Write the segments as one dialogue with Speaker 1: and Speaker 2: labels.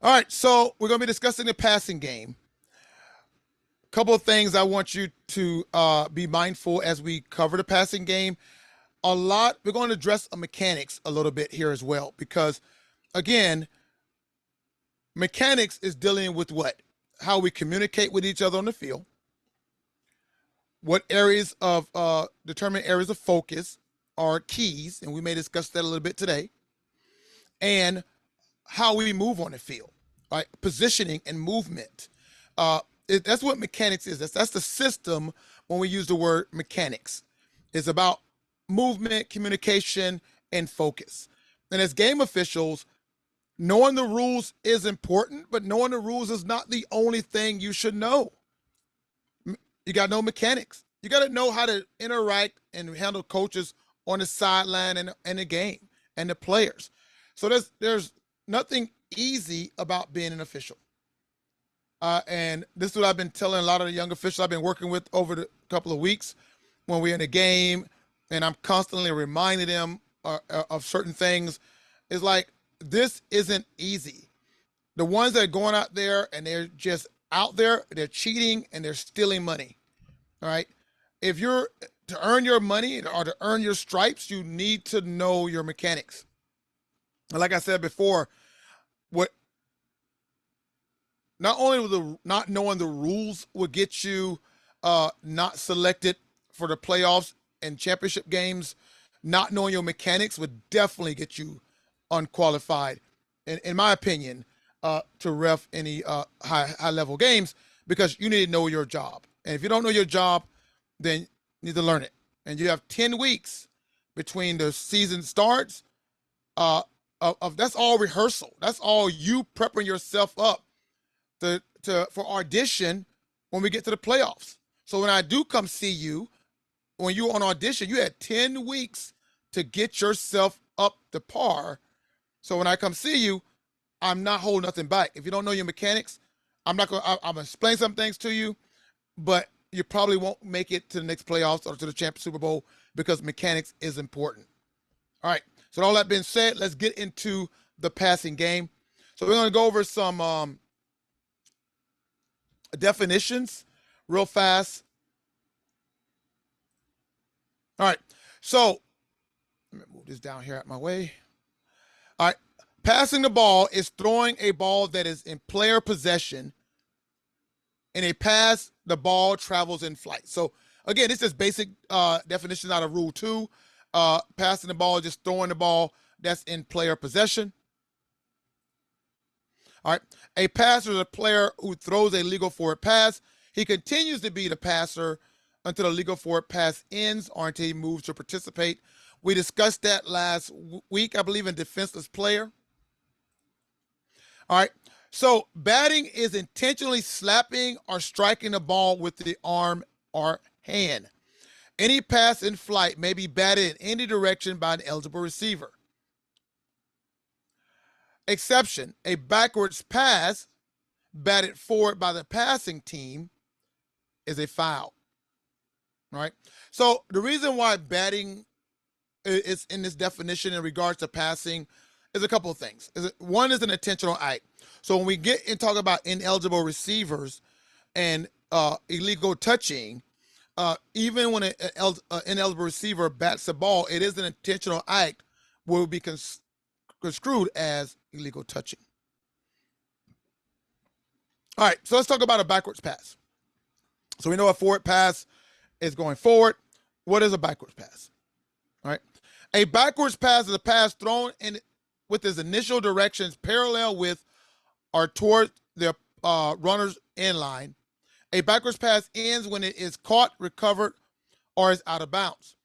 Speaker 1: All right, so we're going to be discussing the passing game. A couple of things I want you to be mindful as we cover the passing game. We're going to address mechanics a little bit here as well, because again, mechanics is dealing with what? How we communicate with each other on the field, what areas of determine areas of focus are keys, and we may discuss that a little bit today, and how we move on the field, right? Positioning and movement. That's what mechanics is. That's the system when we use the word mechanics. It's about movement, communication, and focus. And as game officials, knowing the rules is important, but knowing the rules is not the only thing you should know. You got to know mechanics. You got to know how to interact and handle coaches on the sideline and the game and the players. So there's nothing easy about being an official. And this is what I've been telling a lot of the young officials I've been working with over the couple of weeks when we're in a game, and I'm constantly reminding them of certain things. It's like, this isn't easy. The ones that are going out there and they're just out there, they're cheating and they're stealing money. All right. If you're to earn your money or to earn your stripes, you need to know your mechanics. And like I said before, what not only will not knowing the rules will get you not selected for the playoffs and championship games, not knowing your mechanics would definitely get you unqualified, in my opinion, to ref any high level games, because you need to know your job. And if you don't know your job, then you need to learn it. And you have 10 weeks between the season starts. Uh, that's all rehearsal. That's all you prepping yourself up for audition when we get to the playoffs. So when I do come see you, when you on audition, you had 10 weeks to get yourself up to par. So when I come see you, I'm not holding nothing back. If you don't know your mechanics, I'm gonna explain some things to you, but you probably won't make it to the next playoffs or to the champion Super Bowl, because mechanics is important. All right. So all that being said, let's get into the passing game. So we're gonna go over some definitions real fast. All right. So let me move this down here out my way. All right. Passing the ball is throwing a ball that is in player possession. In a pass, the ball travels in flight. So again, this is basic definition out of Rule 2. Passing the ball is just throwing the ball that's in player possession. All right. A passer is a player who throws a legal forward pass. He continues to be the passer until the legal forward pass ends or until he moves to participate. We discussed that last week, I believe, in defenseless player. All right. So batting is intentionally slapping or striking the ball with the arm or hand. Any pass in flight may be batted in any direction by an eligible receiver. Exception: a backwards pass batted forward by the passing team is a foul. All right. So the reason why batting is in this definition in regards to passing is a couple of things. One is an intentional act. So when we get and talk about ineligible receivers and illegal touching, even when an ineligible receiver bats the ball, it is an intentional act, will be construed as illegal touching. All right, so let's talk about a backwards pass. So we know a forward pass is going forward. What is a backwards pass? All right, a backwards pass is a pass thrown in with its initial directions parallel with or toward the runner's end line. A backwards pass ends when it is caught, recovered, or is out of bounds.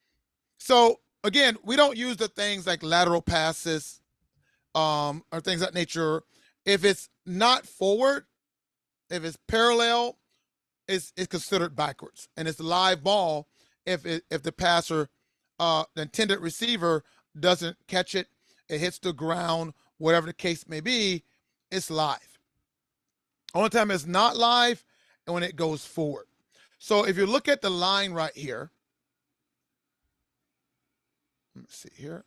Speaker 1: So again, we don't use the things like lateral passes or things of that nature. If it's not forward, if it's parallel, it's considered backwards, and it's a live ball. If the passer, the intended receiver, doesn't catch it, it hits the ground, whatever the case may be, it's live. Only time it's not live and when it goes forward. So if you look at the line right here, let me see here.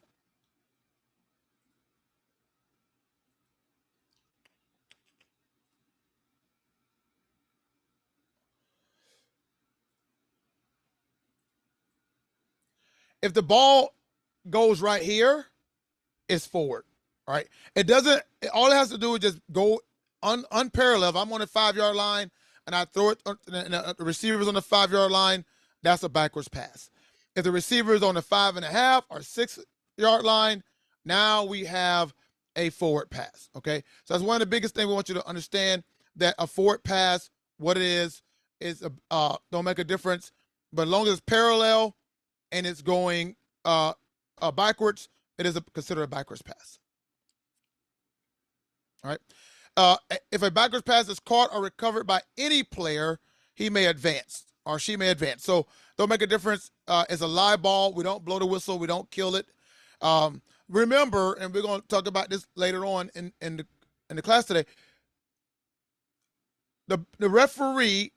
Speaker 1: If the ball goes right here, it's forward. All right. It doesn't. All it has to do is just go unparalleled. If I'm on the 5-yard line and I throw it, and the receiver is on the 5-yard line, that's a backwards pass. If the receiver is on the 5.5 or 6-yard line, now we have a forward pass. Okay. So that's one of the biggest things we want you to understand, that a forward pass, what it is don't make a difference. But as long as it's parallel and it's going backwards, it is considered a backwards pass. All right. If a backwards pass is caught or recovered by any player, he may advance or she may advance. So don't make a difference. It's a live ball. We don't blow the whistle. We don't kill it. Remember, and we're going to talk about this later on in the class today, the referee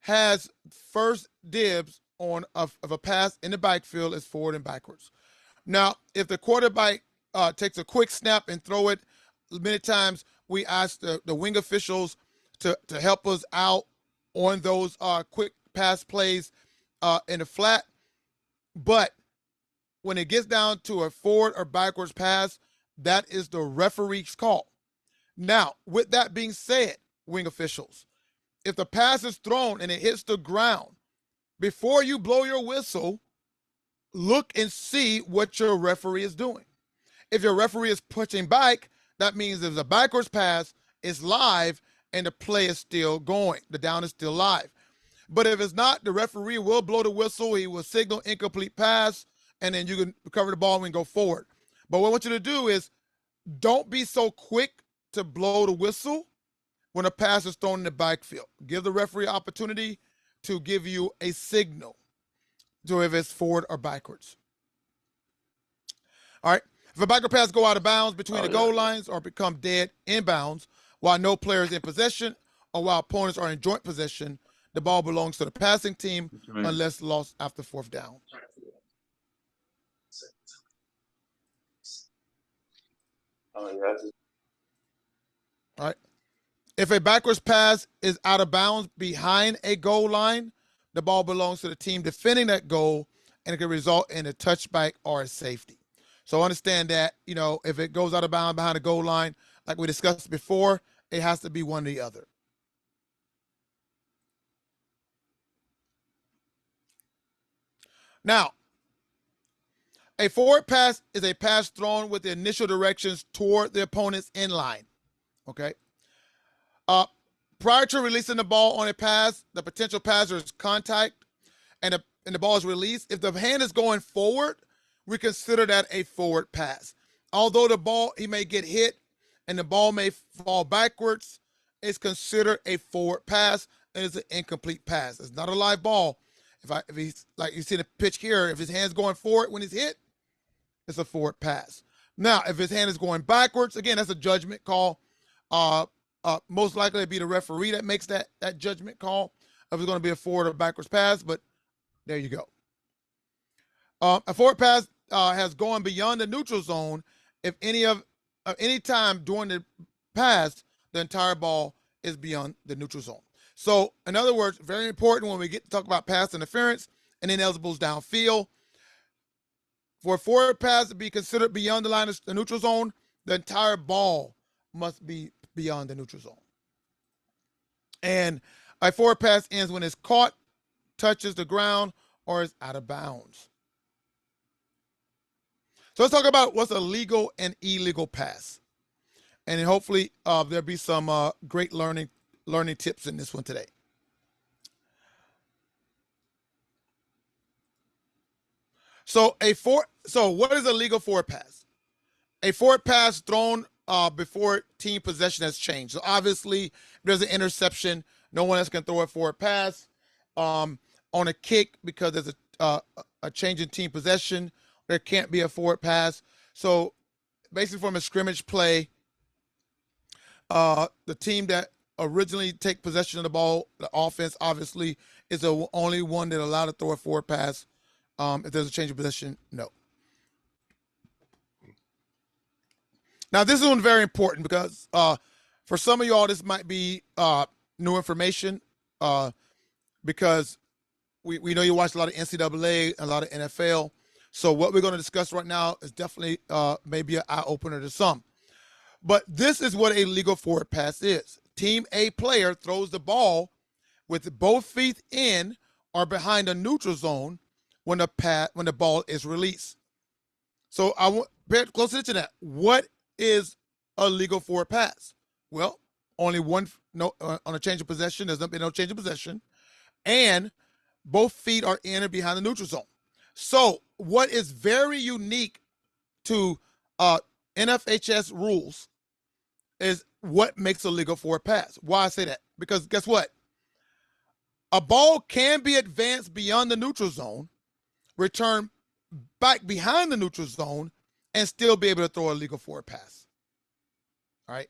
Speaker 1: has first dibs on of a pass in the backfield is forward and backwards. Now, if the quarterback takes a quick snap and throw it, many times we ask the wing officials to help us out on those quick pass plays in the flat. But when it gets down to a forward or backwards pass, that is the referee's call. Now, with that being said, wing officials, if the pass is thrown and it hits the ground, before you blow your whistle, look and see what your referee is doing. If your referee is pushing back, that means if it's a backwards pass, it's live and the play is still going. The down is still live. But if it's not, the referee will blow the whistle. He will signal incomplete pass, and then you can recover the ball and go forward. But what I want you to do is don't be so quick to blow the whistle when a pass is thrown in the backfield. Give the referee opportunity to give you a signal to if it's forward or backwards. All right. If a backward pass go out of bounds between the goal lines or become dead inbounds while no player is in possession or while opponents are in joint possession, the ball belongs to the passing team unless lost after 4th down. All right. If a backwards pass is out of bounds behind a goal line, the ball belongs to the team defending that goal, and it can result in a touchback or a safety. So understand that, if it goes out of bounds behind the goal line, like we discussed before, it has to be one or the other. Now, a forward pass is a pass thrown with the initial directions toward the opponent's end line. Okay. Prior to releasing the ball on a pass, the potential passer is contact and the ball is released. If the hand is going forward, we consider that a forward pass. Although the ball, he may get hit and the ball may fall backwards, it's considered a forward pass and it's an incomplete pass. It's not a live ball. If he's like you see the pitch here, if his hand's going forward when he's hit, it's a forward pass. Now, if his hand is going backwards, again, that's a judgment call. Most likely it'd be the referee that makes that judgment call if it's going to be a forward or backwards pass, but there you go. A forward pass has gone beyond the neutral zone if any time during the pass, the entire ball is beyond the neutral zone. So, in other words, very important when we get to talk about pass interference and ineligibles downfield. For a forward pass to be considered beyond the line of the neutral zone, the entire ball must be beyond the neutral zone. And a forward pass ends when it's caught, touches the ground, or is out of bounds. So let's talk about what's a legal and illegal pass. And then hopefully there'll be some great learning tips in this one today. So what is a legal forward pass? A forward pass thrown before team possession has changed. So obviously, if there's an interception, no one else can throw a forward pass. On a kick, because there's a change in team possession, there can't be a forward pass. So basically from a scrimmage play, the team that originally take possession of the ball, the offense obviously is the only one that allowed to throw a forward pass. If there's a change of possession, no. Now, this is one very important because for some of y'all, this might be new information because we know you watch a lot of NCAA, a lot of NFL. So what we're going to discuss right now is definitely maybe an eye opener to some. But this is what a legal forward pass is. Team A player throws the ball with both feet in or behind the neutral zone when the ball is released. So I want pay close attention to that. What is a legal forward pass? Well, only one no on a change of possession. There's no change of possession, and both feet are in or behind the neutral zone. So what is very unique to NFHS rules is what makes a legal forward pass. Why I say that? Because guess what? A ball can be advanced beyond the neutral zone, return back behind the neutral zone, and still be able to throw a legal forward pass. All right.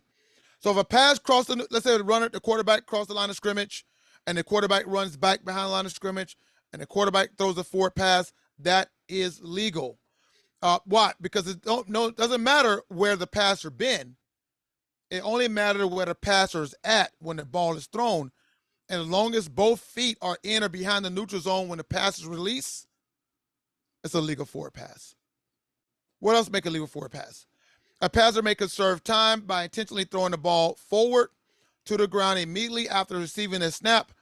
Speaker 1: So if a pass crosses, let's say the quarterback crossed the line of scrimmage, and the quarterback runs back behind the line of scrimmage, and the quarterback throws a forward pass, that is legal. Why? Because it doesn't matter where the passer been. It only matters where the passer is at when the ball is thrown. And as long as both feet are in or behind the neutral zone when the pass is released, it's a legal forward pass. What else make a legal forward pass? A passer may conserve time by intentionally throwing the ball forward to the ground immediately after receiving a snap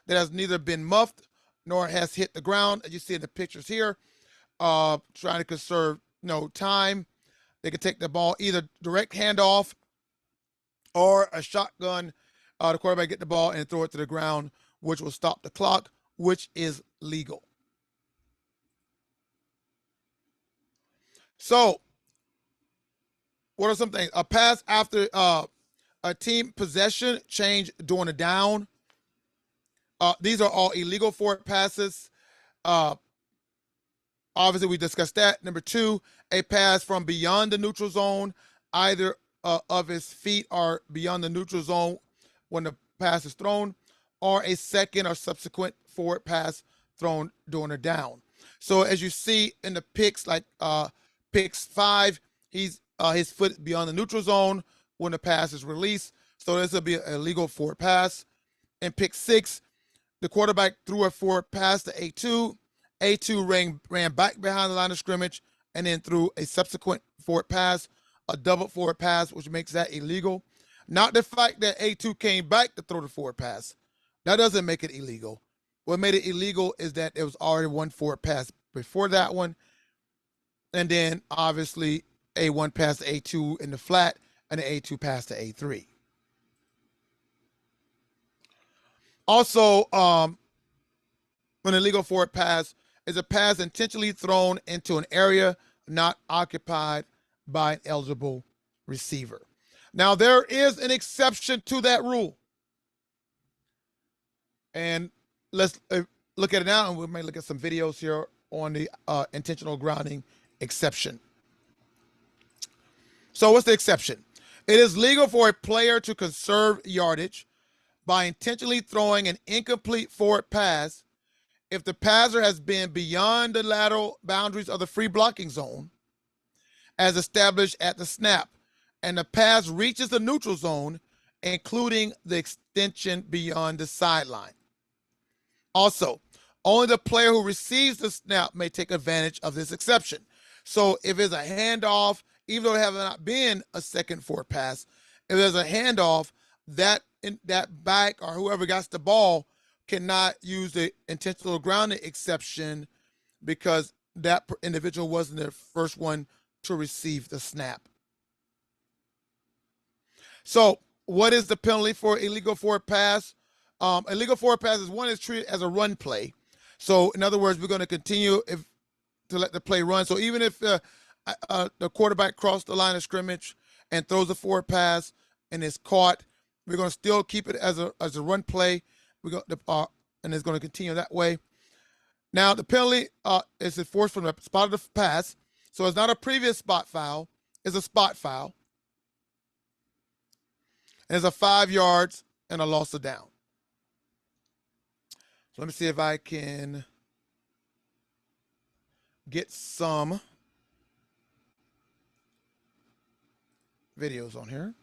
Speaker 1: that has neither been muffed nor has hit the ground, as you see in the pictures here. Trying to conserve time. They can take the ball either direct handoff or a shotgun. The quarterback get the ball and throw it to the ground, which will stop the clock, which is legal. So, what are some things? A pass after a team possession change during a down. These are all illegal forward passes. Uh, Obviously, we discussed that. Number two, a pass from beyond the neutral zone. Either of his feet are beyond the neutral zone when the pass is thrown, or a second or subsequent forward pass thrown during a down. So as you see in the picks, like picks 5, his foot is beyond the neutral zone when the pass is released. So this will be a legal forward pass. In pick 6, the quarterback threw a forward pass to A2. A2 ran back behind the line of scrimmage and then threw a subsequent forward pass, a double forward pass, which makes that illegal. Not the fact that A2 came back to throw the forward pass. That doesn't make it illegal. What made it illegal is that there was already one forward pass before that one. And then obviously A1 passed to A2 in the flat and the A2 passed to A3. Also, an illegal forward pass is a pass intentionally thrown into an area not occupied by an eligible receiver. Now, there is an exception to that rule. And let's look at it now, and we may look at some videos here on the intentional grounding exception. So what's the exception? It is legal for a player to conserve yardage by intentionally throwing an incomplete forward pass if the passer has been beyond the lateral boundaries of the free blocking zone as established at the snap, and the pass reaches the neutral zone, including the extension beyond the sideline. Also, only the player who receives the snap may take advantage of this exception. So if it's a handoff, even though it has not been a second forward pass, if there's a handoff, that back or whoever got the ball cannot use the intentional grounding exception because that individual wasn't the first one to receive the snap. So what is the penalty for illegal forward pass? Illegal forward pass is treated as a run play. So in other words, we're going to continue to let the play run. So even if the quarterback crossed the line of scrimmage and throws a forward pass and is caught, we're going to still keep it as a run play. And it's going to continue that way. Now the penalty is enforced from the spot of the pass. So it's not a previous spot foul, it's a spot foul. And it's a 5 yards and a loss of down. So let me see if I can get some videos on here.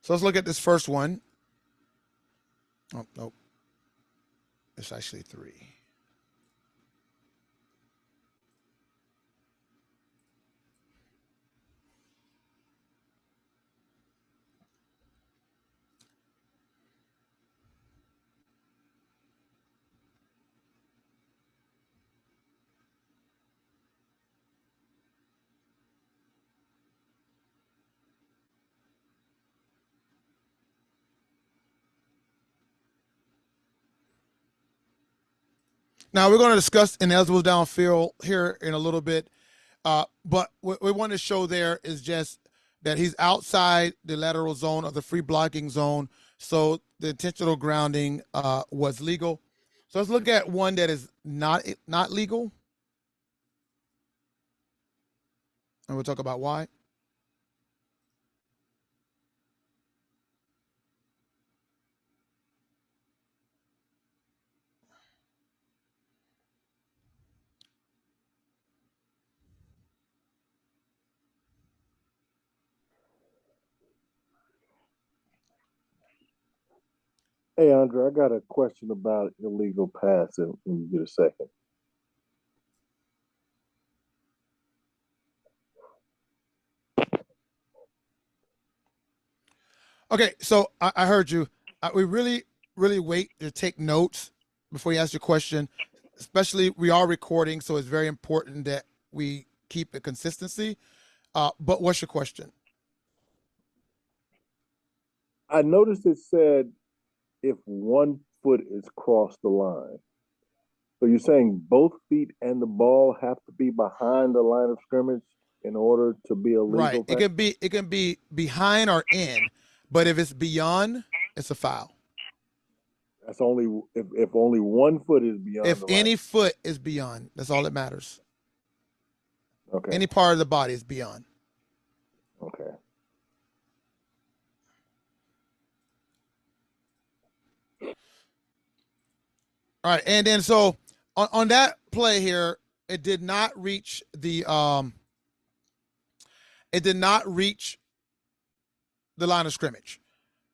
Speaker 1: So let's look at this first one. Oh, nope. It's actually 3. Now we're going to discuss ineligible downfield here in a little bit, but what we want to show there is just that he's outside the lateral zone of the free blocking zone, so the intentional grounding was legal. So let's look at one that is not legal, and we'll talk about why.
Speaker 2: Hey, Andre, I got a question about illegal passing when you get a second.
Speaker 1: Okay, so I heard you. We really wait to take notes before you ask your question. Especially, we are recording, so it's very important that we keep a consistency. But what's your question?
Speaker 2: I noticed it said if 1 foot is crossed the line. So you're saying both feet and the ball have to be behind the line of scrimmage in order to be a
Speaker 1: Right.
Speaker 2: legal pass?
Speaker 1: It can be behind or in, but if it's beyond, it's a foul.
Speaker 2: That's only if only 1 foot is beyond
Speaker 1: If
Speaker 2: the line.
Speaker 1: any foot is beyond, that's all that matters.
Speaker 2: Okay.
Speaker 1: Any part of the body is beyond.
Speaker 2: Okay.
Speaker 1: All right, and then so on that play here, it did not reach it did not reach the line of scrimmage.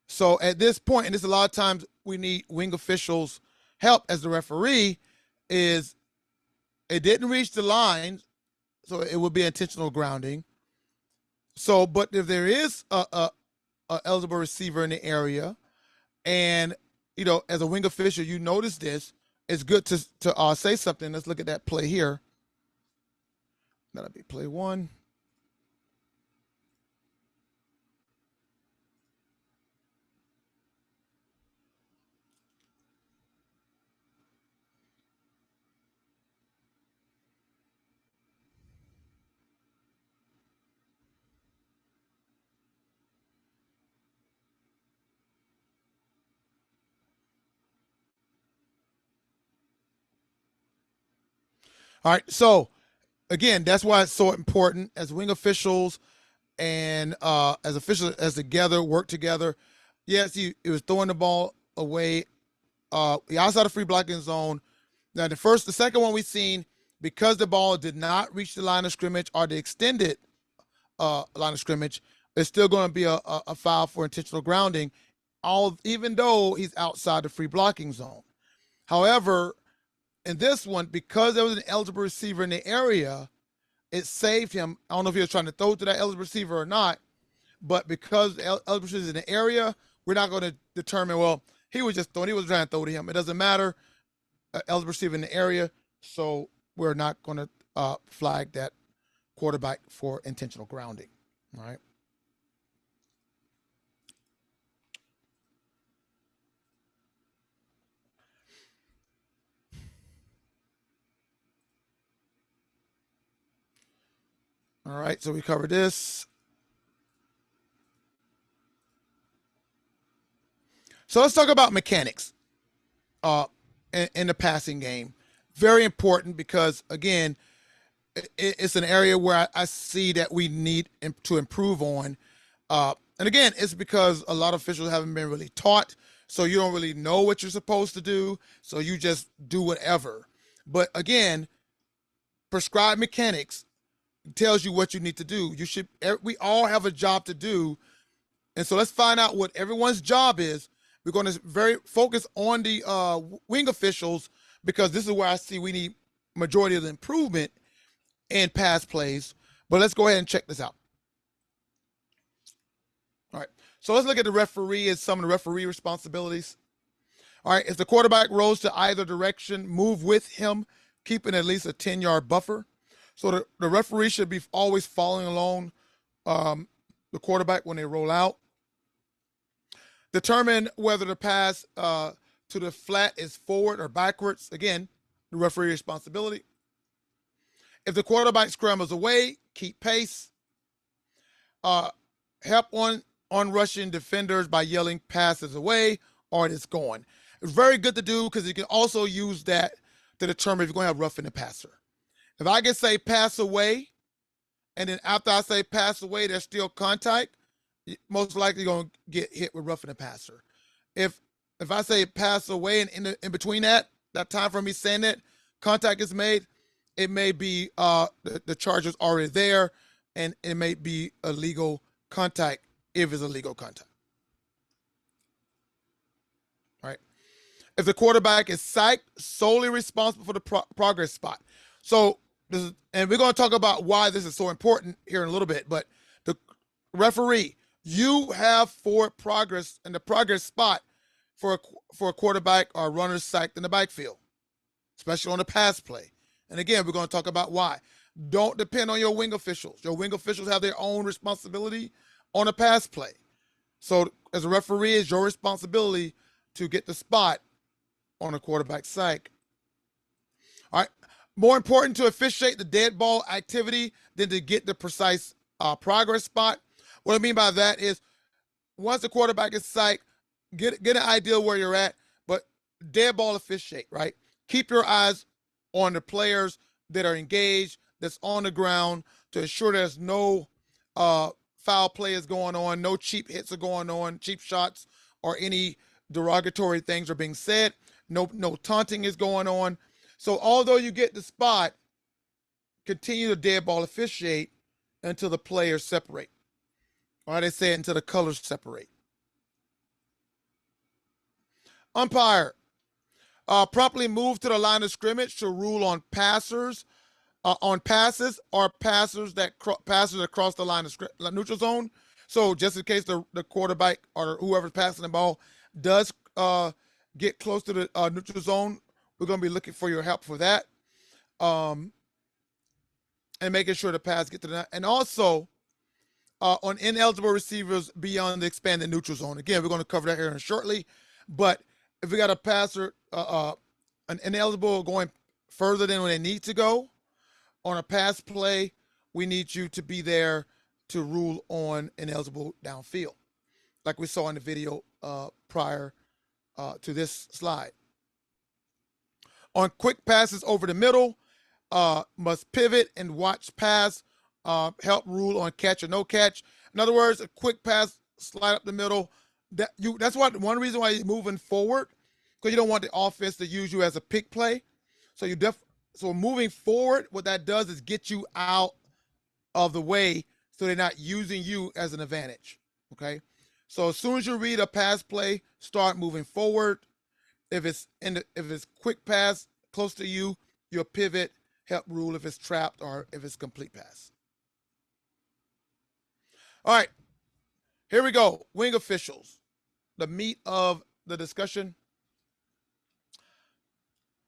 Speaker 1: So at this point, and this a lot of times we need wing officials' help as the referee, is it didn't reach the line, so it would be intentional grounding. So, but if there is a eligible receiver in the area, and as a wing official, you notice this, it's good to say something. Let's look at that play here. That'll be play 1. All right, so again, that's why it's so important as wing officials and as officials as together work together. Yes, he was throwing the ball away outside the free blocking zone. Now the second one we seen, because the ball did not reach the line of scrimmage or the extended line of scrimmage, it's still going to be a foul for intentional grounding, even though he's outside the free blocking zone. However, in this one, because there was an eligible receiver in the area, it saved him. I don't know if he was trying to throw to that eligible receiver or not, but because the eligible receiver is in the area, we're not going to determine, well, he was just throwing, he was trying to throw to him. It doesn't matter. Eligible receiver in the area, so we're not going to flag that quarterback for intentional grounding. All right. All right, so we covered this. So let's talk about mechanics in the passing game. Very important because, again, it's an area where I see that we need to improve on. And again, it's because a lot of officials haven't been really taught, so you don't really know what you're supposed to do, so you just do whatever. But again, prescribed mechanics tells you what you need to do. We all have a job to do And so let's find out what everyone's job is. We're going to very focus on the wing officials because this is where I see we need majority of the improvement in pass plays. But let's go ahead and check this out. All right. So let's look at the referee and some of the referee responsibilities. All right. If the quarterback rolls to either direction, move with him, keeping at least a 10-yard buffer. So the referee should be always following along the quarterback when they roll out. Determine whether the pass to the flat is forward or backwards. Again, the referee responsibility. If the quarterback scrambles away, keep pace. Help on rushing defenders by yelling passes away or it is gone. It's very good to do because you can also use that to determine if you're going to have roughing the passer. If I can say pass away, and then after I say pass away, there's still contact, most likely going to get hit with roughing the passer. If I say pass away and in between that time for me saying that contact is made, it may be the charge is already there, and it may be illegal contact if it's illegal contact. All right. If the quarterback is psyched, solely responsible for the progress spot. So and we're going to talk about why this is so important here in a little bit. But the referee, you have forward progress in the progress spot for a quarterback or runner psyched in the backfield, especially on the pass play. And again, we're going to talk about why. Don't depend on your wing officials. Your wing officials have their own responsibility on a pass play. So as a referee, it's your responsibility to get the spot on a quarterback psych. All right. More important to officiate the dead ball activity than to get the precise progress spot. What I mean by that is once the quarterback is psyched, get an idea where you're at, but dead ball officiate, right? Keep your eyes on the players that are engaged, that's on the ground to ensure there's no foul play is going on, no cheap hits are going on, cheap shots or any derogatory things are being said, no taunting is going on. So although you get the spot, continue to dead ball officiate until the players separate. Or they say until the colors separate. Umpire. Promptly move to the line of scrimmage to rule on passes or passes across the line of neutral zone. So just in case the quarterback or whoever's passing the ball does get close to the neutral zone, we're going to be looking for your help for that. And making sure the pass get to the, and also on ineligible receivers beyond the expanded neutral zone. Again, we're going to cover that here shortly. But if we got a passer, an ineligible going further than when they need to go on a pass play, we need you to be there to rule on ineligible downfield, like we saw in the video prior to this slide. On quick passes over the middle, must pivot and watch pass, help rule on catch or no catch. In other words, a quick pass, slide up the middle. That's one reason why you're moving forward, because you don't want the offense to use you as a pick play. So so moving forward, what that does is get you out of the way so they're not using you as an advantage. Okay. So as soon as you read a pass play, start moving forward. If it's quick pass close to you, you'll pivot, help rule if it's trapped or if it's complete pass. All right, here we go. Wing officials, the meat of the discussion.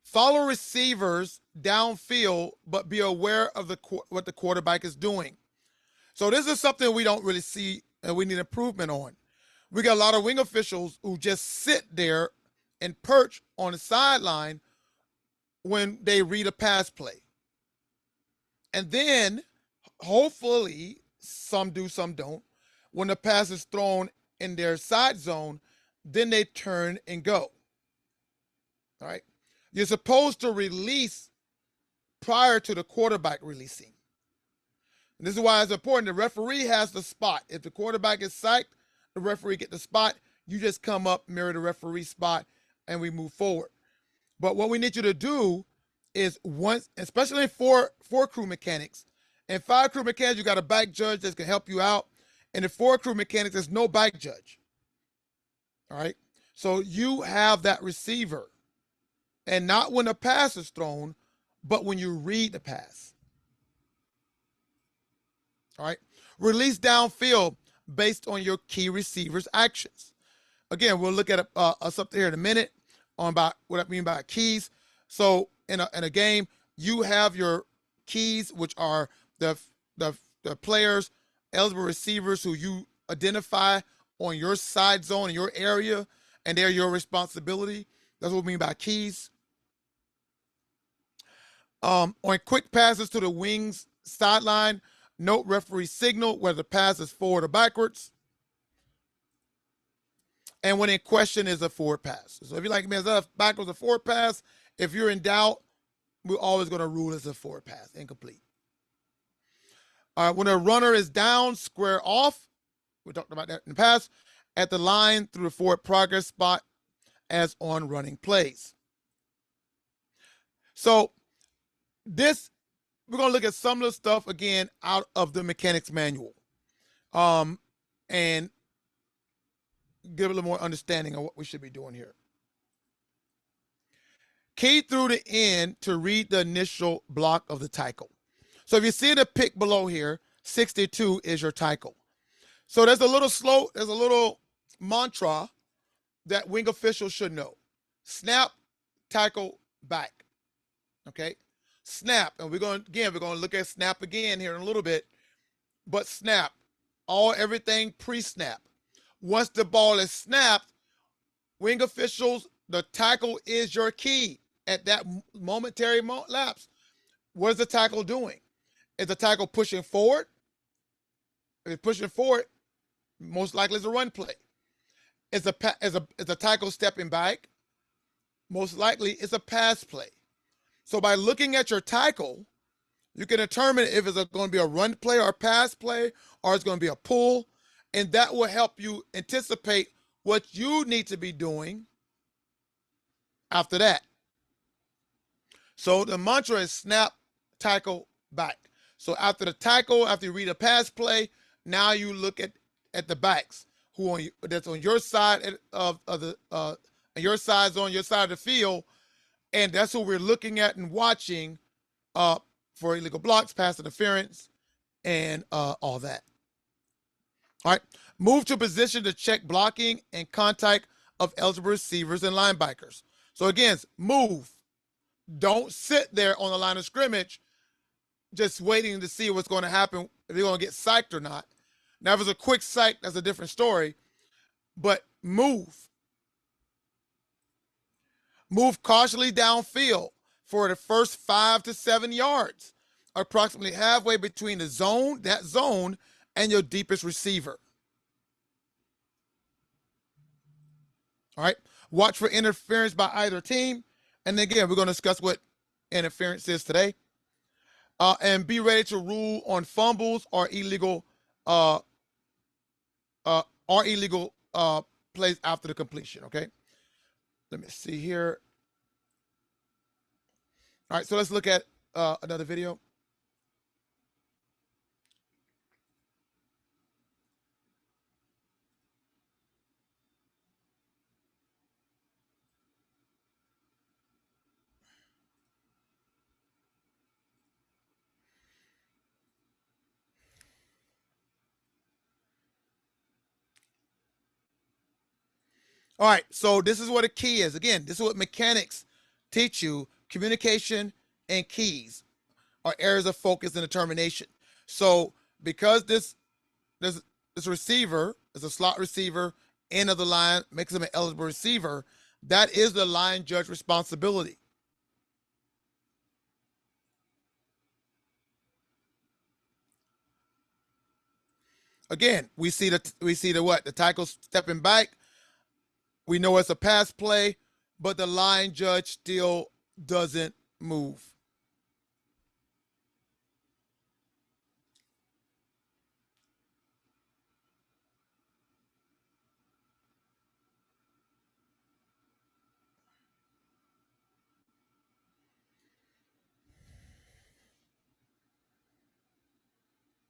Speaker 1: Follow receivers downfield, but be aware of what the quarterback is doing. So this is something we don't really see and we need improvement on. We got a lot of wing officials who just sit there and perch on the sideline when they read a pass play. And then, hopefully, some do, some don't. When the pass is thrown in their side zone, then they turn and go. All right? You're supposed to release prior to the quarterback releasing. And this is why it's important. The referee has the spot. If the quarterback is psyched, the referee get the spot. You just come up, mirror the referee spot, and we move forward. But what we need you to do is once, especially for crew mechanics, and 5 crew mechanics, you got a back judge that can help you out. In the forward crew mechanics, there's no back judge. All right. So you have that receiver, and not when a pass is thrown, but when you read the pass. All right. Release downfield based on your key receiver's actions. Again, we'll look at something here in a minute on about what I mean by keys. So in a game, you have your keys, which are the the, the players, eligible receivers who you identify on your side zone in your area, and they're your responsibility. That's what we mean by keys. On quick passes to the wings sideline, note referee signal whether the pass is forward or backwards. And when in question is a forward pass. So if you're like, man, is that a backwards or forward pass? If you're in doubt, we're always going to rule as a forward pass, incomplete. All right, when a runner is down, square off. We talked about that in the past. At the line through the forward progress spot as on running plays. So this, we're going to look at some of the stuff again out of the mechanics manual. And give a little more understanding of what we should be doing here. Key through the end to read the initial block of the tackle. So if you see the pick below here, 62 is your tackle. So there's a little mantra that wing officials should know. Snap, tackle, back. Okay? Snap. And we're going to look at snap again here in a little bit. But snap. Everything pre-snap. Once the ball is snapped, wing officials, the tackle is your key at that momentary lapse. What is the tackle doing? Is the tackle pushing forward? If it's pushing forward, most likely it's a run play. Is the tackle stepping back? Most likely it's a pass play. So by looking at your tackle, you can determine if it's going to be a run play or a pass play, or it's going to be a pull, and that will help you anticipate what you need to be doing after that. So the mantra is snap, tackle, back. So after the tackle, after you read a pass play, now you look at the backs that's on your side of the your side zone, your side of the field, and that's what we're looking at and watching for illegal blocks, pass interference, and all that. All right, move to position to check blocking and contact of eligible receivers and linebackers. So again, move. Don't sit there on the line of scrimmage just waiting to see what's going to happen, if you're going to get psyched or not. Now, if it's a quick psych, that's a different story. But move. Move cautiously downfield for the first 5 to 7 yards, approximately halfway between that zone, and your deepest receiver. All right. Watch for interference by either team. And again, we're going to discuss what interference is today. And be ready to rule on fumbles or illegal uh, plays after the completion. Okay. Let me see here. All right. So let's look at another video. All right, so this is what a key is. Again, this is what mechanics teach you. Communication and keys are areas of focus and determination. So because this receiver is a slot receiver, end of the line, makes him an eligible receiver, that is the line judge responsibility. Again, we see the what? The tackle stepping back. We know it's a pass play, but the line judge still doesn't move.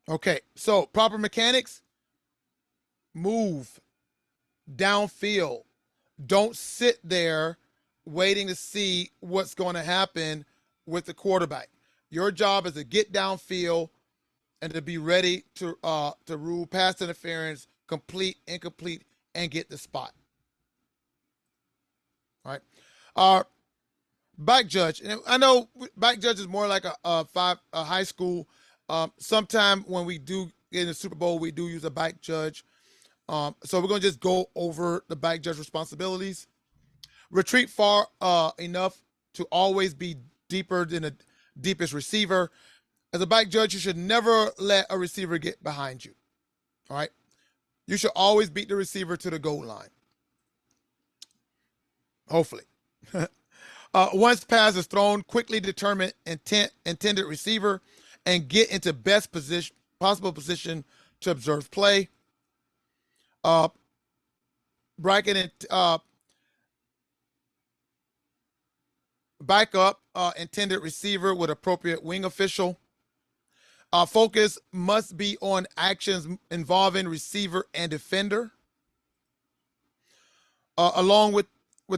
Speaker 1: Okay, so proper mechanics. move downfield. Don't sit there waiting to see what's going to happen with the quarterback. Your job is to get downfield and to be ready to rule pass interference, complete, incomplete, and get the spot. All right. Back judge, and I know back judge is more like a high school. Sometime when we do get in the Super Bowl, we do use a back judge. So we're gonna just go over the back judge responsibilities. Retreat far enough to always be deeper than the deepest receiver. As a back judge, you should never let a receiver get behind you. All right. You should always beat the receiver to the goal line. Hopefully. Once pass is thrown, quickly determine intended receiver and get into best possible position to observe play. Bracket and back up intended receiver with appropriate wing official. Focus must be on actions involving receiver and defender. Along with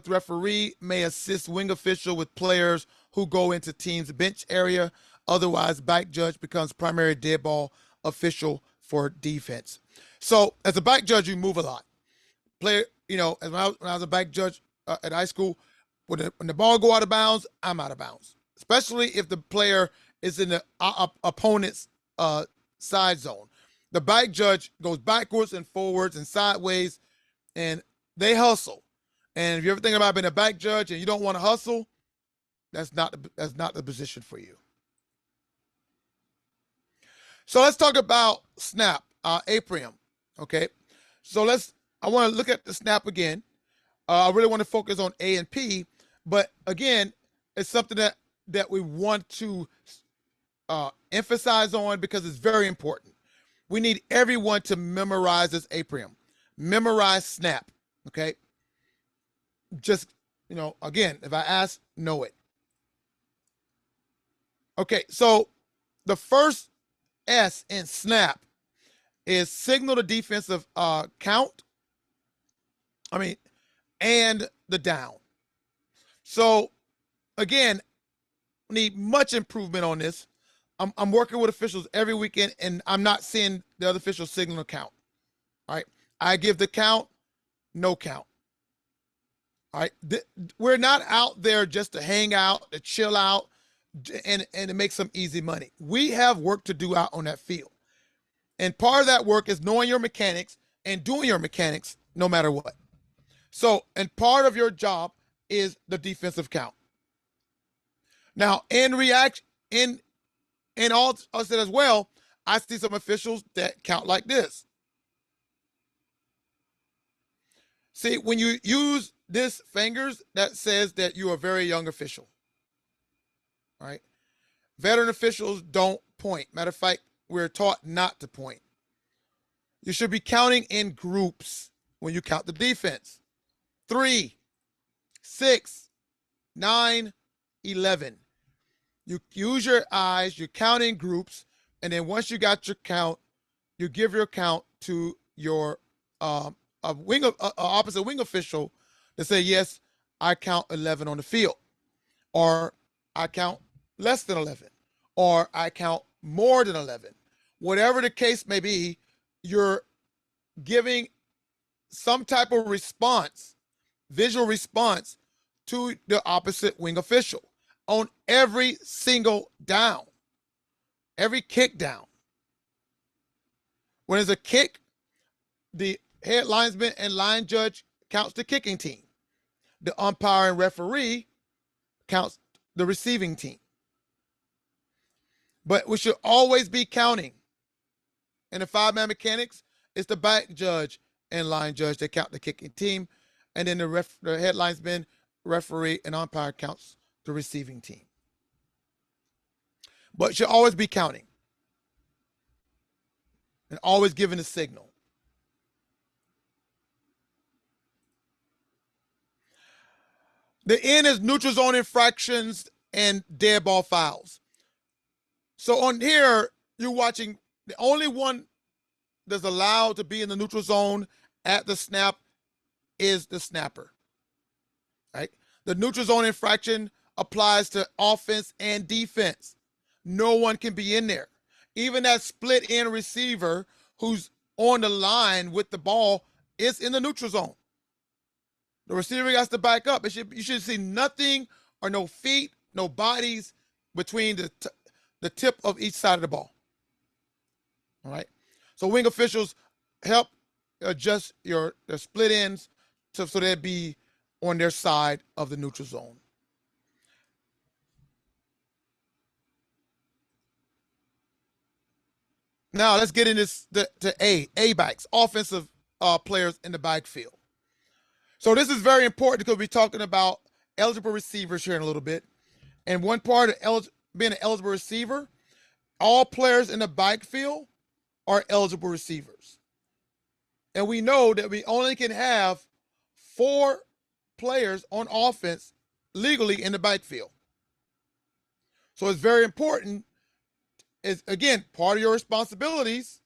Speaker 1: referee, may assist wing official with players who go into team's bench area. Otherwise, back judge becomes primary dead ball official for defense. So as a back judge, you move a lot. Player, as when I was a back judge at high school, when the ball go out of bounds, I'm out of bounds. Especially if the player is in the opponent's side zone. The back judge goes backwards and forwards and sideways, and they hustle. And if you ever think about being a back judge and you don't want to hustle, that's not the position for you. So let's talk about S.N.A.P, apronym. Okay, so I want to look at the S.N.A.P again. I really want to focus on A and P, but again, it's something that we want to emphasize on because it's very important. We need everyone to memorize this apronym. Memorize S.N.A.P. Okay. Just, again, if I ask, know it. Okay, so the first S in S.N.A.P is signal the defensive count. And the down. So, again, need much improvement on this. I'm working with officials every weekend, and I'm not seeing the other officials signal a count. All right, I give the count, no count. All right, we're not out there just to hang out, to chill out, and to make some easy money. We have work to do out on that field. And part of that work is knowing your mechanics and doing your mechanics no matter what. So, and part of your job is the defensive count. Now, in all I said as well, I see some officials that count like this. See, when you use this fingers, that says that you are a very young official. All right. Veteran officials don't point. Matter of fact, we're taught not to point. You should be counting in groups when you count the defense. 3, 6, 9, 11. You use your eyes, you count in groups, and then once you got your count, you give your count to your opposite wing official to say, yes, I count 11 on the field, or I count less than 11, or I count more than 11. Whatever the case may be, you're giving some type of response, visual response to the opposite wing official on every single down, every kick down. When there's a kick, the head linesman and line judge counts the kicking team. The umpire and referee counts the receiving team. But we should always be counting. In the 5-man mechanics, it's the back judge and line judge that count the kicking team, and then the head linesman, referee, and umpire counts the receiving team. But should always be counting and always giving a signal. The N is neutral zone infractions and dead ball fouls. So on here, you're watching the only one that's allowed to be in the neutral zone at the snap is the snapper. Right? The neutral zone infraction applies to offense and defense. No one can be in there. Even that split end receiver who's on the line with the ball is in the neutral zone. The receiver has to back up. You should see nothing or no feet, no bodies between the tip of each side of the ball. All right. So wing officials help adjust the split ends so they'd be on their side of the neutral zone. Now let's get into to A backs, offensive players in the backfield. So this is very important because we're talking about eligible receivers here in a little bit. And one part of being an eligible receiver, all players in the backfield are eligible receivers. And we know that we only can have 4 players on offense legally in the backfield. So it's very important. Is again, part of your responsibilities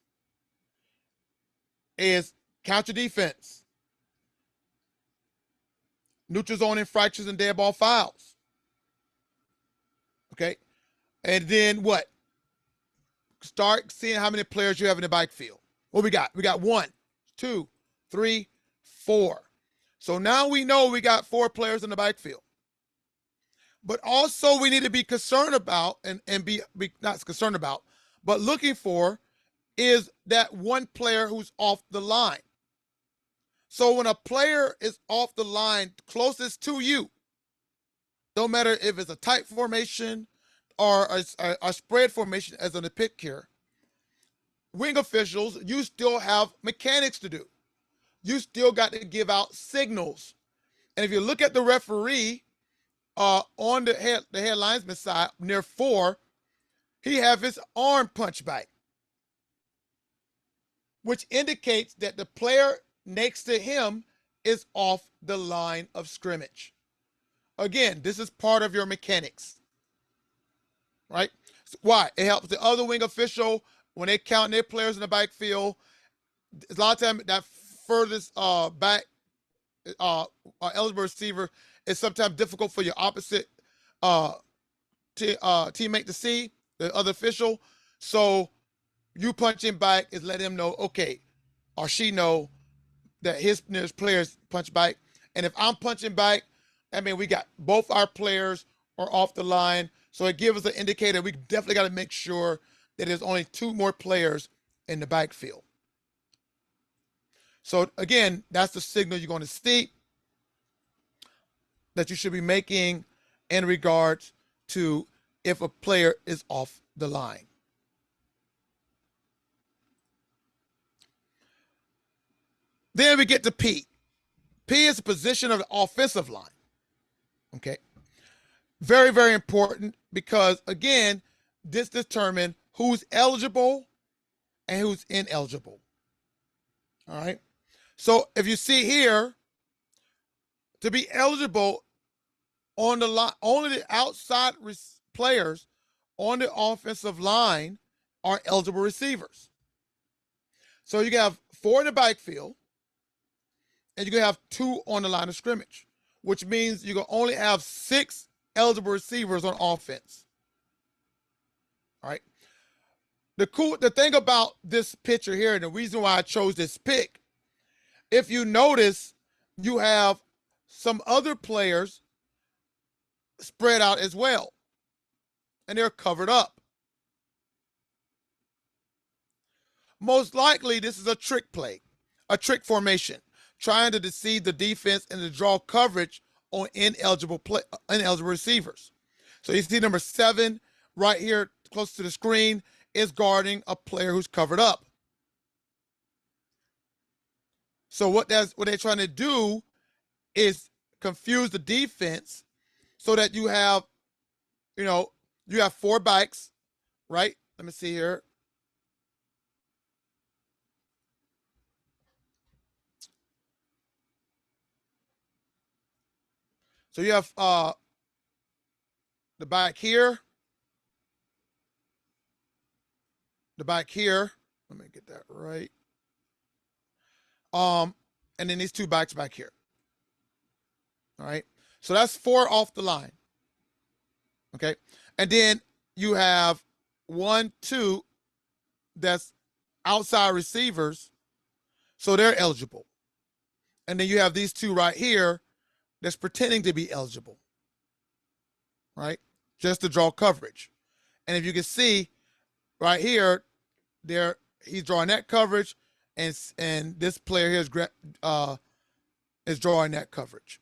Speaker 1: is counter defense, neutral zone infractions, and dead ball fouls. Okay. And then what? Start seeing how many players you have in the backfield. What we got? We got 1, 2, 3, 4. So now we know we got 4 players in the backfield. But also we need to be concerned about and be not concerned about, but looking for is that one player who's off the line. So when a player is off the line closest to you, no matter if it's a tight formation or a spread formation as in the pick here, wing officials, you still have mechanics to do. You still got to give out signals. And if you look at the referee on the head linesman side near 4, he have his arm punched back, which indicates that the player next to him is off the line of scrimmage. Again, this is part of your mechanics, right? So why? It helps the other wing official when they count their players in the backfield. A lot of times that furthest back eligible receiver is sometimes difficult for your opposite teammate to see, the other official. So you punching back is let him know, okay, or she know that his players punch back. And if I'm punching back, I mean, we got both our players are off the line. So it gives us an indicator. We definitely got to make sure that there's only 2 more players in the backfield. So again, that's the signal you're going to see that you should be making in regards to if a player is off the line. Then we get to P. P is the position of the offensive line. Okay. Very, very important because, again, this determines who's eligible and who's ineligible. All right. So if you see here, to be eligible on the line, only the outside players on the offensive line are eligible receivers. So you can have 4 in the backfield, and you can have 2 on the line of scrimmage, which means you can only have 6 eligible receivers on offense. All right. The thing about this picture here, and the reason why I chose this pick, if you notice, you have some other players spread out as well, and they're covered up. Most likely, this is a trick play, a trick formation, trying to deceive the defense and to draw coverage on ineligible receivers. So you see number 7 right here close to the screen is guarding a player who's covered up. So what they're trying to do is confuse the defense so that you have 4 backs, right? Let me see here. So you have the back here, the back here. Let me get that right. And then these two backs back here. All right. So that's 4 off the line. Okay. And then you have 1, 2 that's outside receivers. So they're eligible. And then you have these 2 right here that's pretending to be eligible. Right. Just to draw coverage. And if you can see right here, he's drawing that coverage, and this player here is drawing that coverage.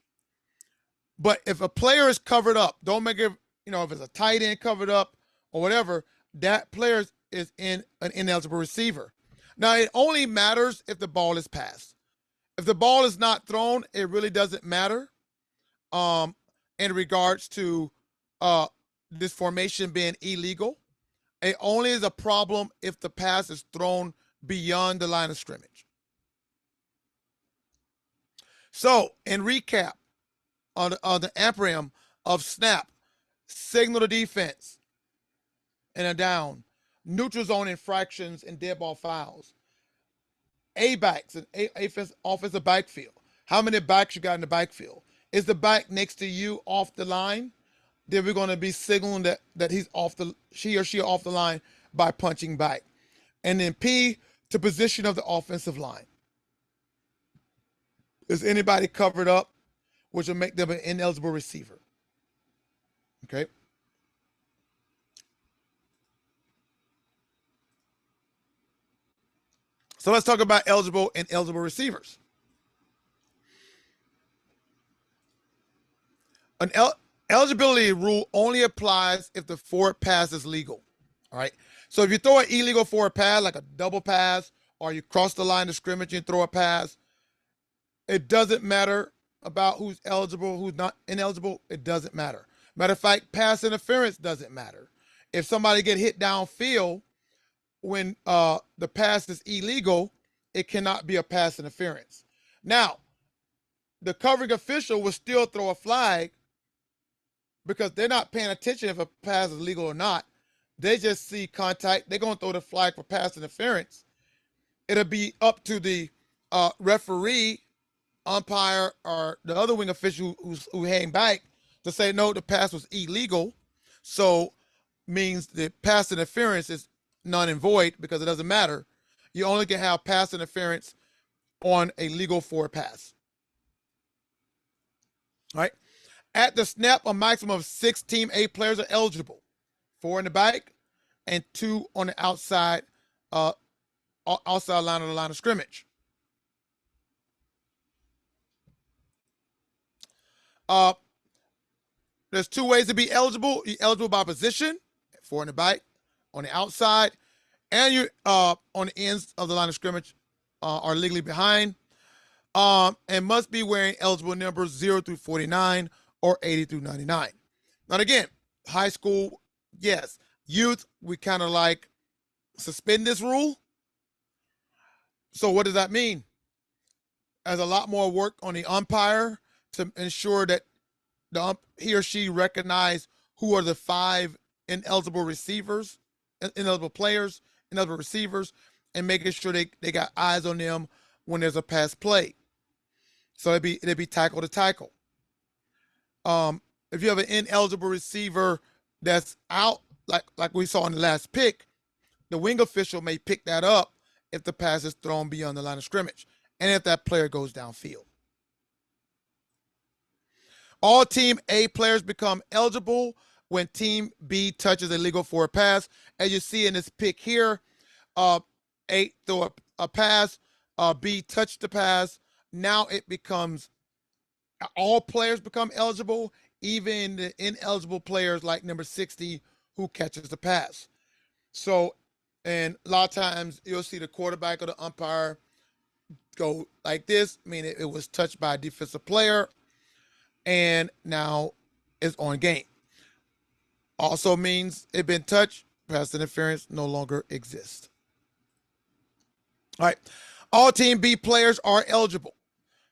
Speaker 1: But if a player is covered up, don't make it, if it's a tight end covered up or whatever, that player is in an ineligible receiver. Now, it only matters if the ball is passed. If the ball is not thrown, it really doesn't matter in regards to this formation being illegal. It only is a problem if the pass is thrown beyond the line of scrimmage. So, in recap, on the apronym of snap, signal to defense and a down, neutral zone infractions and dead ball fouls, A-backs and offensive backfield. How many backs you got in the backfield? Is the back next to you off the line? Then we're going to be signaling that she or she off the line by punching back. And then P, to position of the offensive line. Is anybody covered up, which will make them an ineligible receiver? Okay. So let's talk about eligible and eligible receivers. An eligibility rule only applies if the forward pass is legal. All right. So if you throw an illegal forward pass, like a double pass, or you cross the line of scrimmage and throw a pass, it doesn't matter about who's eligible, who's not ineligible. It doesn't matter. Matter of fact, pass interference doesn't matter. If somebody get hit downfield when the pass is illegal, it cannot be a pass interference. Now, the covering official will still throw a flag because they're not paying attention if a pass is legal or not. They just see contact. They're going to throw the flag for pass interference. It'll be up to the referee, umpire, or the other wing official who hang back to say, no, the pass was illegal. So means the pass interference is none and void because it doesn't matter. You only can have pass interference on a legal forward pass. All right. At the snap, a maximum of 6 Team A players are eligible. 4 in the back and 2 on the outside line of the line of scrimmage. There's 2 ways to be eligible. You're eligible by position, 4 in the back, on the outside, and you on the ends of the line of scrimmage are legally behind. And must be wearing eligible numbers 0 through 49 or 80 through 99. Now again, high school, yes. Youth, we kind of like suspend this rule. So what does that mean? There's a lot more work on the umpire to ensure that he or she recognize who are the 5 ineligible receivers, ineligible players, ineligible receivers, and making sure they got eyes on them when there's a pass play. So it'd be tackle to tackle. If you have an ineligible receiver that's out, like we saw in the last pick, the wing official may pick that up if the pass is thrown beyond the line of scrimmage and if that player goes downfield. All Team A players become eligible when Team B touches a legal forward pass. As you see in this pick here, A throw a pass, B touched the pass. Now it becomes all players become eligible, even the ineligible players like number 60 who catches the pass. So, and a lot of times you'll see the quarterback or the umpire go like this, meaning it was touched by a defensive player, and now it's on game. Also means it been touched, pass interference no longer exists. All right. All Team B players are eligible.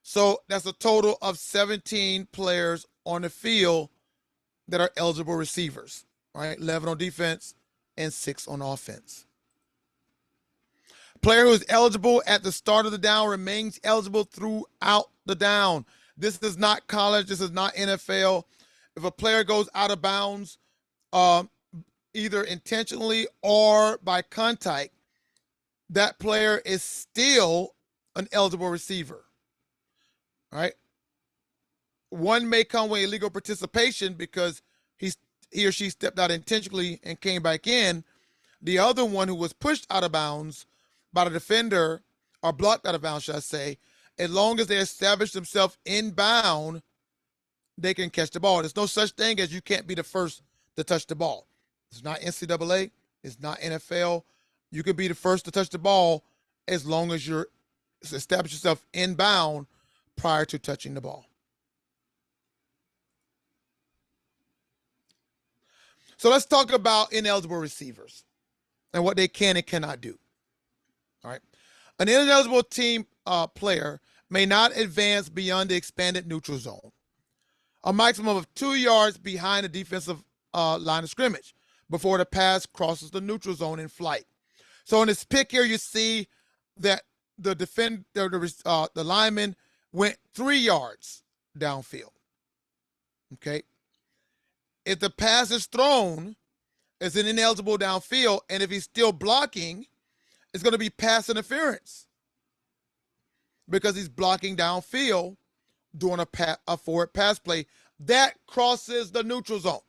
Speaker 1: So that's a total of 17 players on the field that are eligible receivers. All right. 11 on defense and 6 on offense. Player who is eligible at the start of the down remains eligible throughout the down. This is not college. This is not NFL. If a player goes out of bounds, either intentionally or by contact, that player is still an eligible receiver. All right. One may come with illegal participation because he or she stepped out intentionally and came back in. The other one, who was pushed out of bounds by the defender, or blocked out of bounds, should I say, as long as they establish themselves inbound, they can catch the ball. There's no such thing as you can't be the first to touch the ball. It's not NCAA. It's not NFL. You can be the first to touch the ball as long as you're establish yourself inbound prior to touching the ball. So let's talk about ineligible receivers and what they can and cannot do. All right. An ineligible team player may not advance beyond the expanded neutral zone, a maximum of 2 yards behind the defensive line of scrimmage before the pass crosses the neutral zone in flight. So in this pick here, you see that the lineman went 3 yards downfield. Okay. If the pass is thrown, it's an ineligible downfield, and if he's still blocking, it's going to be pass interference because he's blocking downfield doing a forward pass play that crosses the neutral zone.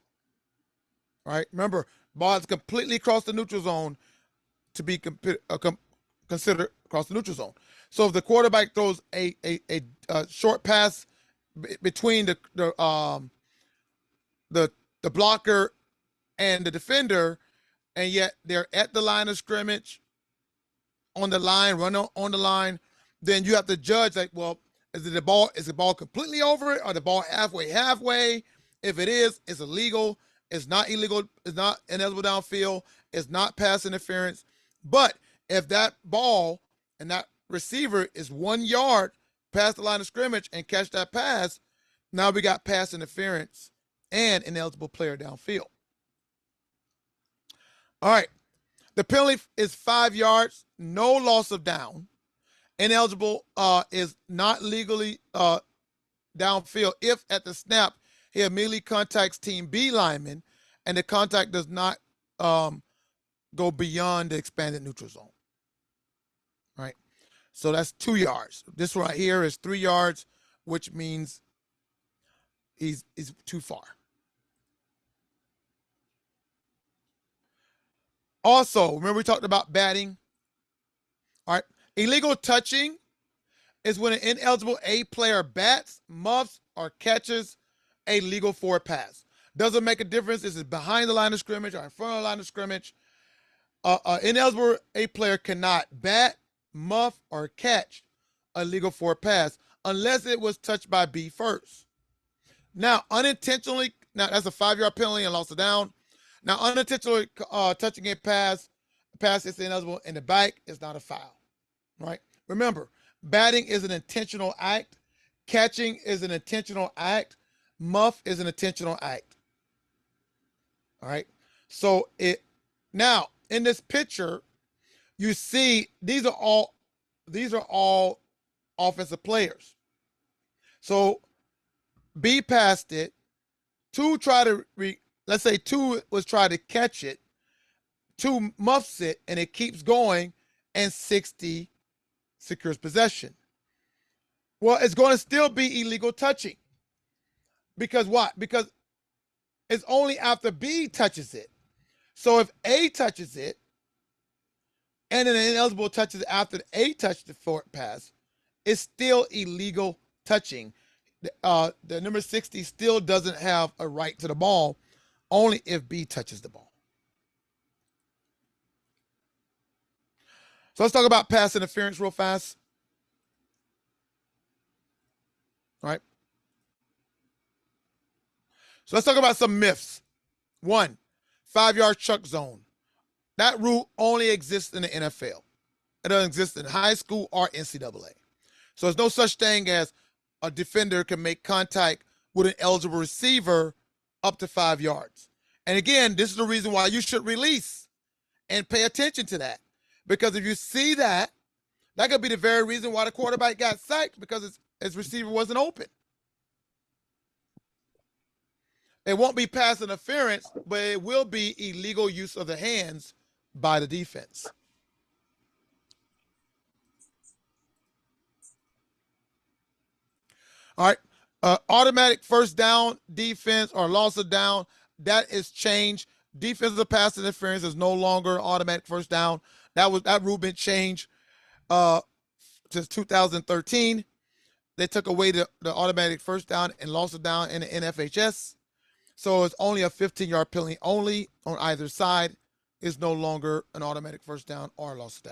Speaker 1: All right. Remember, ball is completely across the neutral zone to be considered across the neutral zone. So if the quarterback throws a short pass between the blocker and the defender, and yet they're at the line of scrimmage, on the line, run on the line, then you have to judge, like, well, is the ball completely over it, or the ball halfway? If it is, it's illegal. It's not illegal. It's not ineligible downfield. It's not pass interference. But if that ball and that receiver is 1 yard past the line of scrimmage and catch that pass, now we got pass interference and ineligible player downfield. All right. The penalty is 5 yards, no loss of down. Ineligible is not legally downfield if at the snap he immediately contacts team B lineman and the contact does not go beyond the expanded neutral zone. All right. So that's 2 yards. This right here is 3 yards, which means he's too far. Also, remember we talked about batting? All right. Illegal touching is when an ineligible A player bats, muffs, or catches a legal forward pass. Doesn't make a difference. Is it behind the line of scrimmage or in front of the line of scrimmage? Ineligible A player cannot bat, muff, or catch a legal forward pass unless it was touched by B first. Now, unintentionally, that's a 5 yard penalty and loss of down. Now, unintentionally touching a pass is ineligible in the back is not a foul, right? Remember, batting is an intentional act. Catching is an intentional act. Muff is an intentional act. All right. So now in this picture, you see these are all offensive players. So B passed it. Let's say 2 was trying to catch it. 2 muffs it, and it keeps going, and 60 secures possession. Well, it's going to still be illegal touching. Because what? Because it's only after B touches it. So if A touches it, and then an ineligible touches it after A touched the forward pass, it's still illegal touching. The number 60 still doesn't have a right to the ball, only if B touches the ball. So let's talk about pass interference real fast. All right. So let's talk about some myths. 1, 5 yard chuck zone. That rule only exists in the NFL. It doesn't exist in high school or NCAA. So there's no such thing as a defender can make contact with an eligible receiver up to 5 yards. And again, this is the reason why you should release and pay attention to that. Because if you see that, that could be the very reason why the quarterback got sacked, because his receiver wasn't open. It won't be pass interference, but it will be illegal use of the hands by the defense. All right. Automatic first down defense or loss of down, that is changed. Defensive pass interference is no longer automatic first down. That rule been changed since 2013. They took away the automatic first down and loss of down in the NFHS. So it's only a 15-yard penalty only on either side. Is no longer an automatic first down or loss of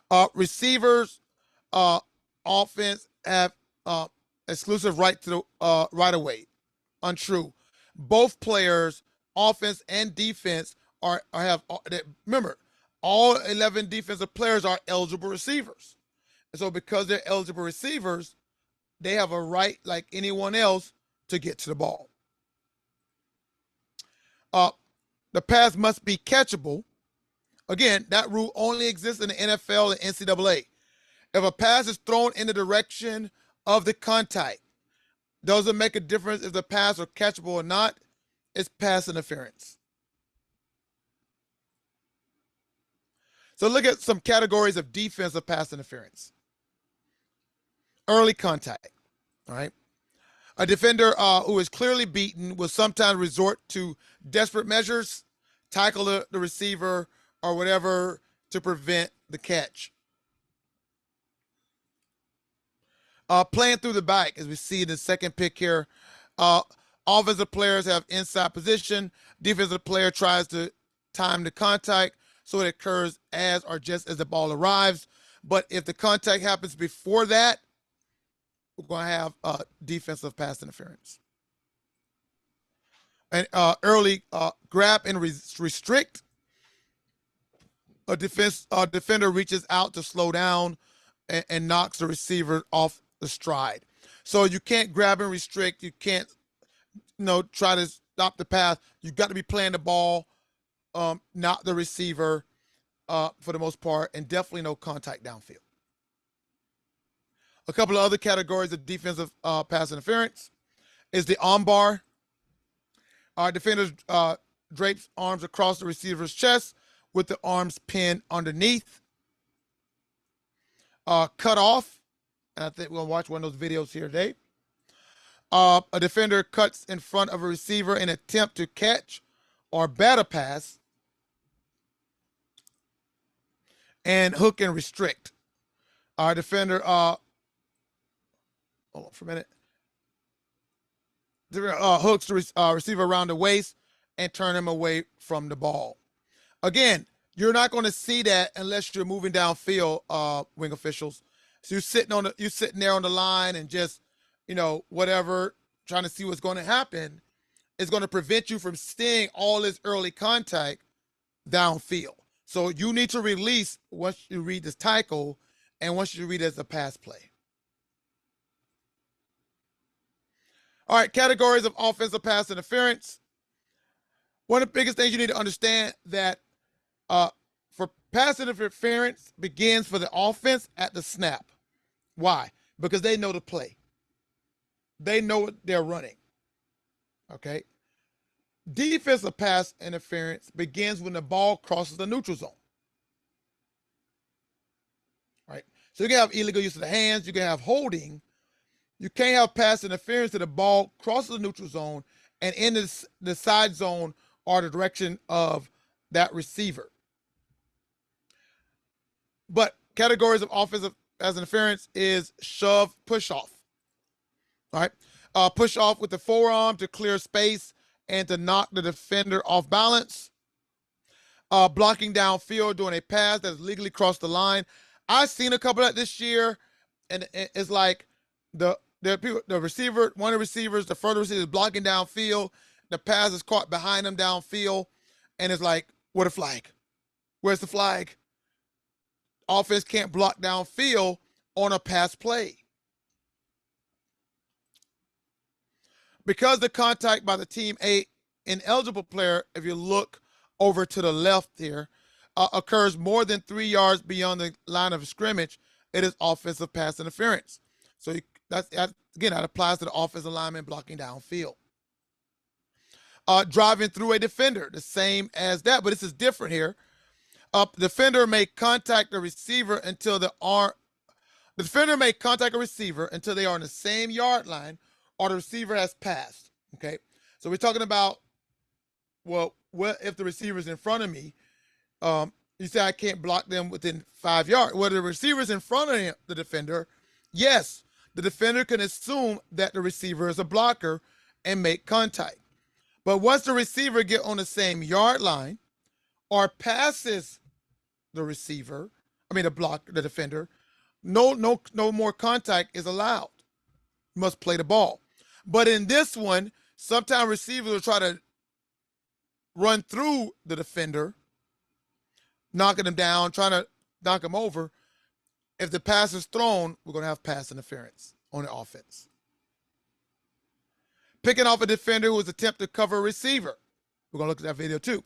Speaker 1: down. Receivers, offense have exclusive right to the right away. Untrue. Both players, offense and defense, remember, all 11 defensive players are eligible receivers. And so because they're eligible receivers, they have a right, like anyone else, to get to the ball. The pass must be catchable. Again, that rule only exists in the NFL and NCAA. If a pass is thrown in the direction of the contact, doesn't make a difference if the pass is catchable or not. It's pass interference. So look at some categories of defensive pass interference. Early contact. All right. A defender who is clearly beaten will sometimes resort to desperate measures, tackle the receiver or whatever to prevent the catch. Playing through the back, as we see in the second pick here. Offensive players have inside position. Defensive player tries to time the contact so it occurs as or just as the ball arrives. But if the contact happens before that, we're going to have defensive pass interference. And early grab and restrict. A defender reaches out to slow down and knocks the receiver off the stride. So you can't grab and restrict. You can't, try to stop the pass. You got to be playing the ball, not the receiver, for the most part, and definitely no contact downfield. A couple of other categories of defensive pass interference is the arm bar. Our defenders drapes arms across the receiver's chest with the arms pinned underneath. Cut off. And I think we're going to watch one of those videos here today. A defender cuts in front of a receiver in an attempt to catch or bat a pass. And hook and restrict. Our defender, hold on for a minute. Hooks the receiver around the waist and turn him away from the ball. Again, you're not going to see that unless you're moving downfield, wing officials. So you're sitting there on the line and just, whatever, trying to see what's going to happen. Is going to prevent you from seeing all this early contact downfield. So you need to release once you read this tackle and once you read it as a pass play. All right, categories of offensive pass interference. One of the biggest things you need to understand that for pass interference begins for the offense at the snap. Why? Because they know the play. They know what they're running. Okay? Defensive pass interference begins when the ball crosses the neutral zone. Right? So you can have illegal use of the hands, you can have holding. You can't have pass interference if the ball crosses the neutral zone and in the side zone or the direction of that receiver. But categories of offensive pass interference is shove, push off. All right. Push off with the forearm to clear space and to knock the defender off balance. Blocking downfield during a pass that's legally crossed the line. I've seen a couple of that this year, and it's like the receiver, one of the receivers, the further receiver is blocking downfield. The pass is caught behind him downfield, and it's like, what a flag. Where's the flag? Offense can't block downfield on a pass play. Because the contact by the team A ineligible player, if you look over to the left here, occurs more than 3 yards beyond the line of scrimmage, it is offensive pass interference. So again, that applies to the offensive lineman blocking downfield. Driving through a defender, the same as that, but this is different here. Defender may contact the receiver until the defender may contact a receiver until they are on the same yard line or the receiver has passed. Okay, so we're talking about, well, what if the receiver's in front of me? You say I can't block them within 5 yards. Well, the receiver's in front of him, the defender, yes, the defender can assume that the receiver is a blocker and make contact. But once the receiver get on the same yard line or passes the receiver, the defender, no more contact is allowed. You must play the ball. But in this one, sometimes receivers will try to run through the defender, knocking him down, trying to knock him over. If the pass is thrown, we're going to have pass interference on the offense. Picking off a defender who is attempting to cover a receiver. We're going to look at that video too.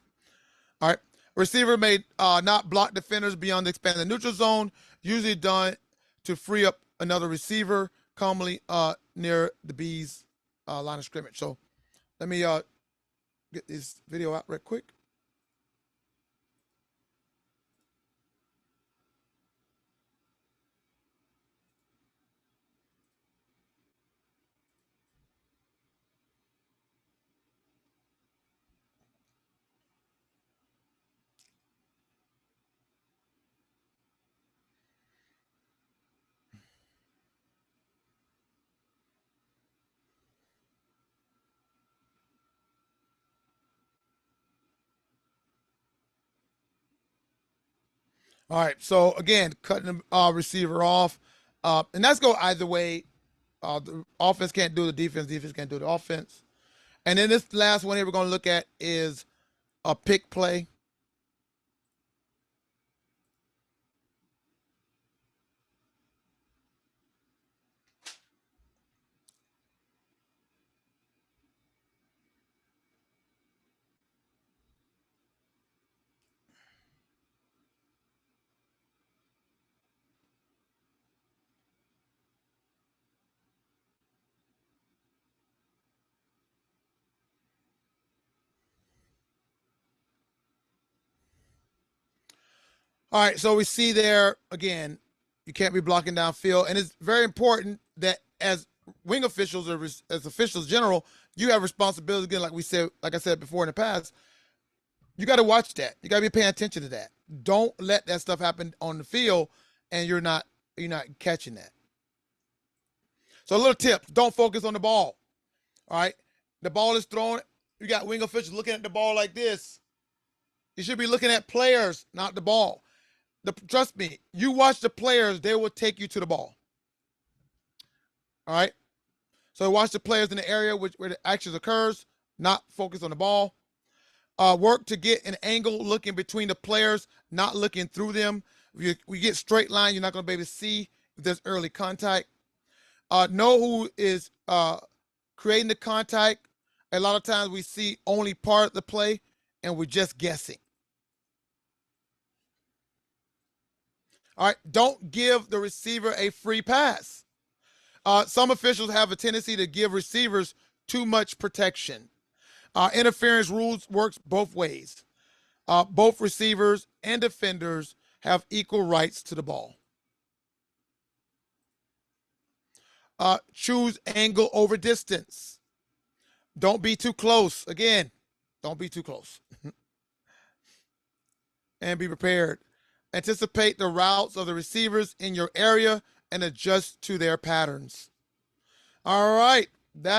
Speaker 1: All right. Receiver may not block defenders beyond the expanded neutral zone, usually done to free up another receiver, commonly near the B's line of scrimmage. So let me get this video out real quick. All right, so again, cutting the receiver off, and that's go either way. The offense can't do the defense, defense can't do the offense. And then this last one here we're going to look at is a pick play. All right, so we see there again, you can't be blocking downfield, and it's very important that as wing officials or as officials general, you have responsibility. Again, like I said before in the past, you got to watch that. You got to be paying attention to that. Don't let that stuff happen on the field, and you're not catching that. So a little tip: don't focus on the ball. All right, the ball is thrown. You got wing officials looking at the ball like this. You should be looking at players, not the ball. Trust me, you watch the players, they will take you to the ball. All right? So watch the players in the area where the action occurs, not focus on the ball. Work to get an angle looking between the players, not looking through them. If we get straight line, you're not going to be able to see if there's early contact. Know who is creating the contact. A lot of times we see only part of the play, and we're just guessing. All right, don't give the receiver a free pass. Some officials have a tendency to give receivers too much protection. Interference rules works both ways. Both receivers and defenders have equal rights to the ball. Choose angle over distance. Don't be too close. Again, don't be too close. And be prepared. Anticipate the routes of the receivers in your area and adjust to their patterns. All right, that